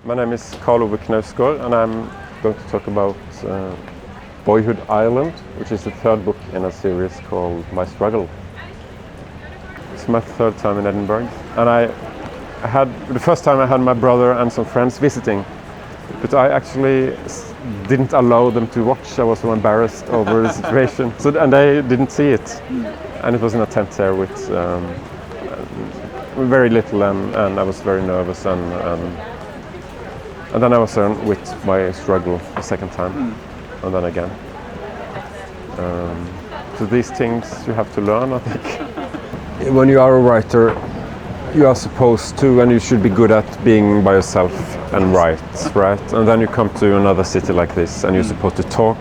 My name is Karl Ove Knausgaard, and I'm going to talk about Boyhood Island, which is the third book in a series called My Struggle. It's my third time in Edinburgh, and the first time I had my brother and some friends visiting, but I actually didn't allow them to watch. I was so embarrassed over the situation, and they didn't see it. And it was in a tent there with very little, and I was very nervous, and then I was with my struggle the second time, and then again. So these things you have to learn, I think. When you are a writer, you are supposed to, and you should be good at being by yourself and write, right? And then you come to another city like this, and you're supposed to talk,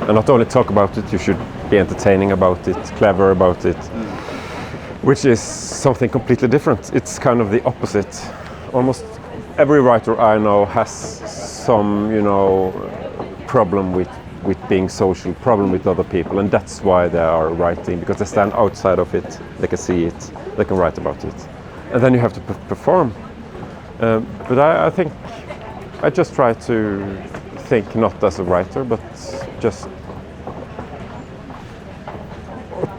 and not only talk about it, you should be entertaining about it, clever about it, which is something completely different. It's kind of the opposite. Almost every writer I know has some, problem with being social, problem with other people, and that's why they are writing, because they stand outside of it, they can see it, they can write about it. And then you have to perform. But I think I just try to think not as a writer, but just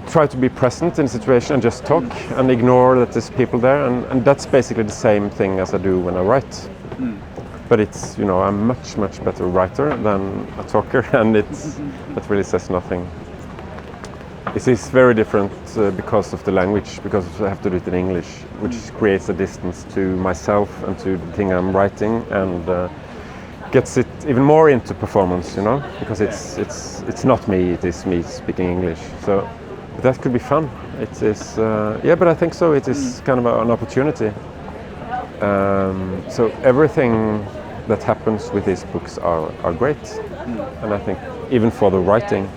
try to be present in the situation and just talk and ignore that there's people there, and that's basically the same thing as I do when I write. But it's, I'm a much better writer than a talker, and that really says nothing. It is very different because of the language, because I have to do it in English, which creates a distance to myself and to the thing I'm writing, and gets it even more into performance, because it's not me, it is me speaking English. So that could be fun. It is, but I think so. It is kind of an opportunity. So everything that happens with these books are great, and I think even for the writing,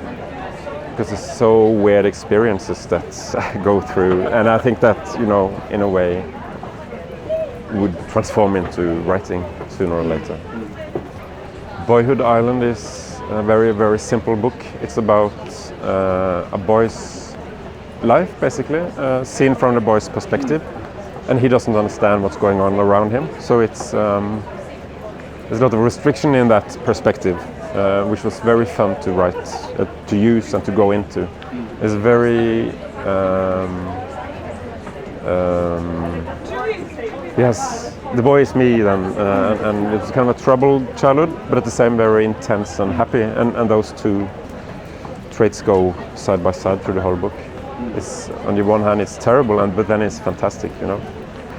because it's so weird experiences that I go through, and I think that in a way would transform into writing sooner or later. Boyhood Island is a very simple book. It's about a boy's life, basically, seen from the boy's perspective, and he doesn't understand what's going on around him. So it's there's a lot of restriction in that perspective, which was very fun to write, to use, and to go into. It's very yes, the boy is me then, and it's kind of a troubled childhood, but at the same very intense and happy, and those two traits go side by side through the whole book. It's, on the one hand, it's terrible, but then it's fantastic,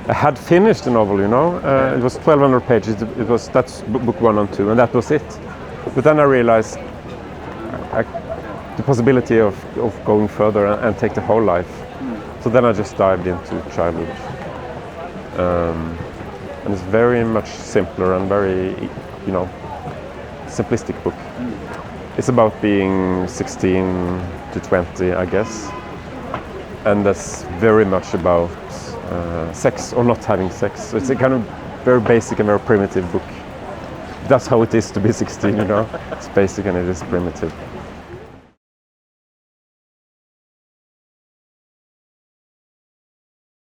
I had finished the novel, it was 1,200 pages. That's book 1 and 2, and that was it. But then I realized the possibility of going further and take the whole life. So then I just dived into childhood, and it's very much simpler and very, simplistic book. It's about being 16 to 20, I guess. And that's very much about sex or not having sex. So it's a kind of very basic and very primitive book. That's how it is to be 16, It's basic and it is primitive.